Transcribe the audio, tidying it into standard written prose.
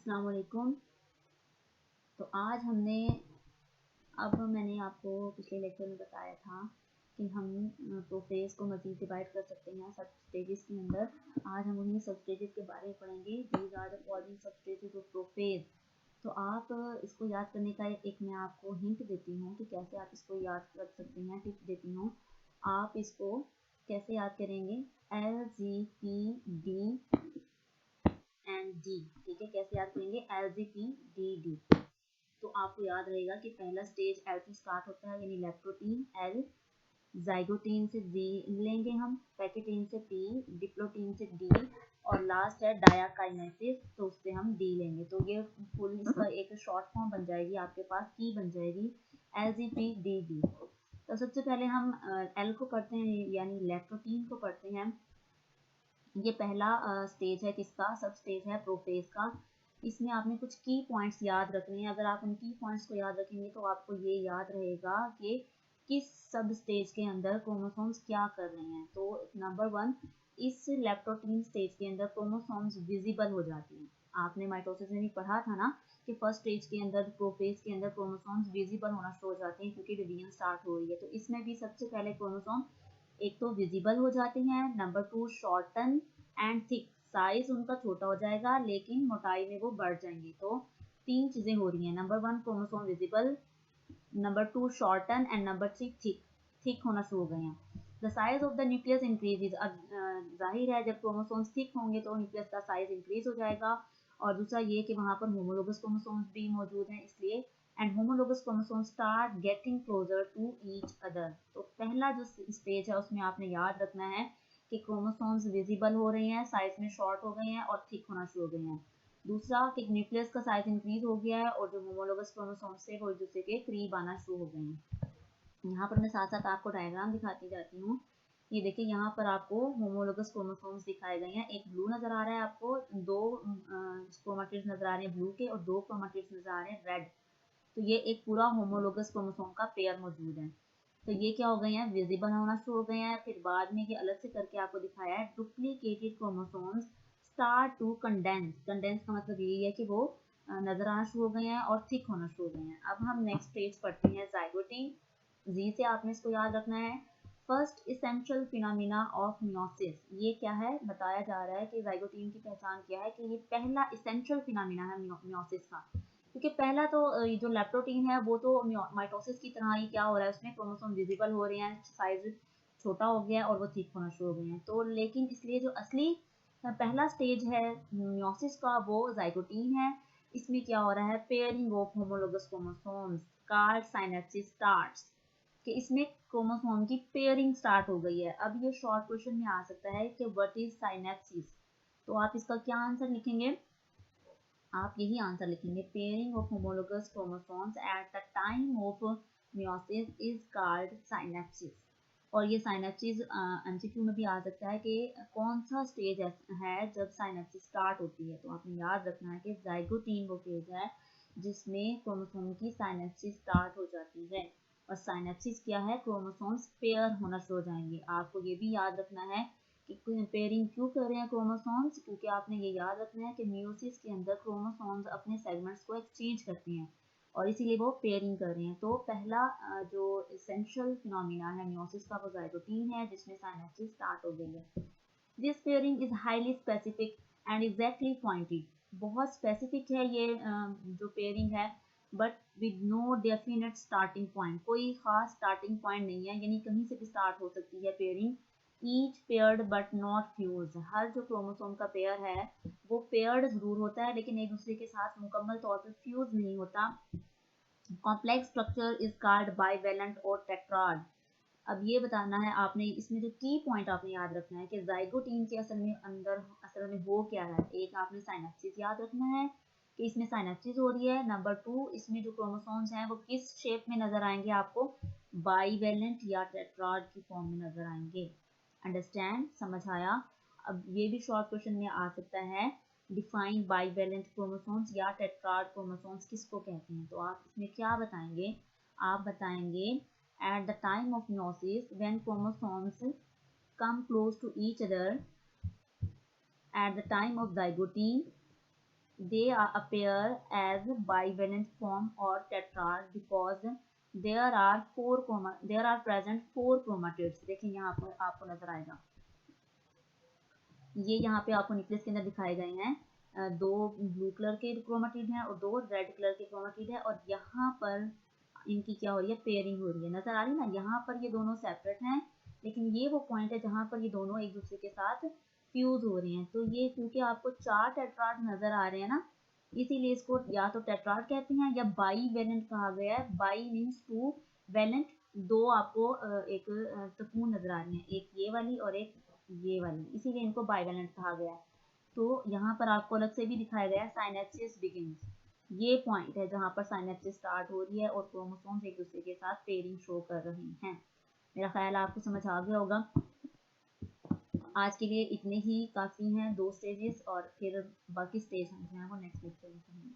अस्सलाम वालेकुम। तो आज मैंने आपको पिछले लेक्चर में बताया था कि हम प्रोफेज को मज़ीद डिवाइड कर सकते हैं सब स्टेजेस के अंदर। आज हम उन्हीं सब स्टेजेस के बारे में पढ़ेंगे। These are the following sub stages of prophase. तो आप इसको याद करने का एक मैं आपको हिंट देती हूँ कि कैसे आप इसको याद कर सकते हैं। टिप देती हूँ, आप इसको कैसे याद करेंगे। LGPD एंड डी, ठीक है। कैसे याद करेंगे LGPDD। तो आपको याद रहेगा कि पहला स्टेज एल से स्टार्ट होता है, यानी लैक्टोटीन एल, जाइगोटीन से जी लेंगे हम, पैकेटीन से पी, डिप्लोटीन से डी, और लास्ट है डायाकाइनेसिस, तो उससे हम डी लेंगे। तो ये फुल इसका एक शॉर्ट फॉर्म बन जाएगी, आपके पास की बन जाएगी LGPDD। तो सबसे पहले हम एल को पढ़ते हैं, यानी लैक्टोटीन को पढ़ते हैं। ये पहला स्टेज है, किसका सब स्टेज है, प्रोफेज का। इसमें आपने कुछ की पॉइंट्स याद रखने हैं। अगर आप उन की पॉइंट्स को याद रखेंगे तो आपको ये याद रहेगा कि किस सब स्टेज के अंदर क्रोमोसोम्स क्या कर रहे हैं। तो नंबर 1, इस लैक्टोटीन स्टेज के अंदर क्रोमोसोम्स विजिबल हो जाती हैं। आपने माइटोसिस में भी पढ़ा था ना कि फर्स्ट स्टेज के अंदर, प्रोफेज के अंदर क्रोमोसोम्स विजिबल होना शुरू हो जाते हैं क्योंकि डिवीजन स्टार्ट हो रही है। तो इसमें भी सबसे पहले क्रोमोसोम एक तो विजिबल हो जाते हैं, number 2 shorten and thick, size उनका छोटा हो जाएगा लेकिन मोटाई में वो बढ़ जाएंगे। तो 3 चीजें हो रही हैं। Number 1 chromosome visible, number 2 shorten, and number 3 thick, thick होना शुरू हो गए हैं। The size of the nucleus increases. अब जाहिर है जब क्रोमोसोम्स थिक होंगे तो न्यूक्लियस का साइज इंक्रीज हो जाएगा। और दूसरा ये कि वहाँ पर होमोलोगस क्रोमोसोम्स भी मौजूद हैं इसलिए। And homologous chromosomes start getting closer to each other. तो पहला जो स्टेज है उसमें आपने याद रखना है कि क्रोमोसोम्स विजिबल हो रहे हैं, साइज में शॉर्ट हो गए हैं और थिक होना शुरू हो गए हैं। दूसरा कि न्यूक्लियस का साइज इंक्रीज हो गया है और जो होमोलोगस क्रोमोसोम्स थे वो एक दूसरे के करीब आना शुरू हो गए हैं। यहाँ पर मैं साथ साथ आपको डायग्राम दिखाती जाती हूँ। ये देखिए, यहाँ पर आपको होमोलोगस क्रोमोसोम्स दिखाए गए हैं। एक ब्लू नजर आ रहा है आपको, 2 क्रोमेटिड्स नजर आ रहे हैं ब्लू के और 2 क्रोमेटिड्स नजर आ रहे हैं रेड। तो ये एक पूरा होमोलोगस क्रोमोसोम का पेयर मौजूद है। तो ये क्या हो गए हैं, विजिबल होना शुरू हो गए हैं। फिर बाद में ये अलग से करके आपको दिखाया है, duplicated chromosomes start to condense. Condense का मतलब यही है कि वो नजर आना शुरू हो गए हैं और थिक होना शुरू हो गए हैं। अब हम नेक्स्ट स्टेज पढ़ते हैं, जाइगोटीन। जी से आपने इसको याद रखना है। First essential phenomena of meiosis. ये क्या है, बताया जा रहा है कि जाइगोटीन की पहचान क्या है, कि ये पहला इसेंशियल फिनोमिना है मियोसिस का। क्योंकि पहला तो जो लैप्टोटीन है वो तो माइटोसिस की तरह ही क्या हो रहा है, उसमें क्रोमोसोम विजिबल हो रहे हैं, साइज छोटा हो गया और वो थिक होना शुरू हो गए हैं। तो लेकिन इसलिए जो असली पहला स्टेज है मियोसिस का वो जाइगोटीन है। इसमें क्या हो रहा है, pairing of homologous chromosomes called synapses starts, कि इसमें क्रोमोसोम की पेयरिंग स्टार्ट हो गई है। अब ये शॉर्ट क्वेश्चन में आ सकता है कि व्हाट इज सिनेप्सिस। तो आप इसका क्या आंसर लिखेंगे, आप यही आंसर लिखेंगे, pairing of homologous chromosomes at the time of meiosis is called synapses. और ये सिनेप्सिस एमसीक्यू में भी आ सकता है कि कौन सा स्टेज है जब सिनेप्सिस स्टार्ट होती है। तो आपने याद रखना है कि जाइगोटीन वो फेज है जिसमें क्रोमोसोम की सिनेप्सिस स्टार्ट हो जाती है। और सिनेप्सिस क्या है, क्रोमोसोम्स पेयर होना शुरू हो जाएंगे। आपको ये भी याद रखना है कि पेयरिंग क्यों कर रहे हैं क्रोमोसोम्स, क्योंकि आपने ये याद रखना है कि मियोसिस के अंदर क्रोमोसोम्स अपने सेगमेंट्स को एक्सचेंज करते हैं और इसीलिए वो पेयरिंग कर रहे हैं। तो पहला जो एसेंशियल फिनोमिना है मियोसिस का वो जाइगोटीन है जिसमें सिनेप्सिस स्टार्ट हो गई है। This pairing is highly specific and exactly pointed. बहुत स्पेसिफिक है ये जो पेयरिंग है, but with no definite starting point. कोई खास स्टार्टिंग पॉइंट नहीं है, यानी कहीं से भी स्टार्ट हो सकती है pairing. Each paired but not fuse. हर जो क्रोमोसोम का पेयर है वो पेयर्ड जरूर होता है लेकिन एक दूसरे के साथ मुकम्मल तौर पर फ्यूज नहीं होता। Complex structure is called bivalent और टेट्राड। अब ये बताना है आपने, इसमें जो की पॉइंट आपने याद रखना है कि जाइगोटीन के असल में हो क्या है। एक आपने साइनेप्सिस याद रखना है कि इसमें साइनेप्सिस हो रही है। नंबर 2, इसमें जो क्रोमोसोम्स हैं वो किस शेप में नजर आएंगे आपको, बाइवेलेंट या टेट्राड की फॉर्म में नजर आएंगे। अंडरस्टैंड, समझ आया। अब ये भी शॉर्ट क्वेश्चन में आ सकता है, डिफाइन बाइवेलेंट क्रोमोसोम्स या टेट्राड क्रोमोसोम्स किसको कहते हैं। तो आप इसमें क्या बताएंगे, आप बताएंगे at the time of meiosis when chromosomes come close to each other at the time of zygote they appear as bivalent form or tetrad because there are present 4 chromatids। देखिए यहाँ पर आपको नजर आएगा, ये यहाँ पे आपको न्यूक्लियस के अंदर दिखाए गए हैं, 2 ब्लू कलर के क्रोमाटिड हैं और 2 रेड कलर के क्रोमाटिड है, और यहाँ पर इनकी क्या हो रही है, पेयरिंग हो रही है, नजर आ रही है ना। यहाँ पर ये दोनों सेपरेट हैं, लेकिन ये वो पॉइंट है जहाँ पर ये दोनों एक दूसरे के साथ फ्यूज हो रहे हैं। तो ये क्योंकि आपको 4 टेट्राड नजर आ रहे हैं ना, इसीलिए इसको या तो टेट्राड कहते हैं या बाई वेलेंट कहा गया है। बाई मीन्स 2 वेलेंट, 2 आपको एक तकून नजर आ रही है, एक ये वाली और एक ये वाली, इसीलिए इनको बाईवेलेंट कहा गया है। तो यहाँ पर आपको अलग से भी दिखाया गया है साइनेप्सिस बिगिंस, ये पॉइंट है जहाँ पर साइनेप्सिस स्टार्ट हो रही है और क्रोमोसोम्स एक दूसरे के साथ पेयरिंग शो कर रहे हैं। मेरा ख्याल आपको समझ आ गया होगा। आज के लिए इतने ही काफ़ी हैं, 2 स्टेजेस, और फिर बाकी स्टेज हम जो है वो नेक्स्ट लेक्चर में करेंगे।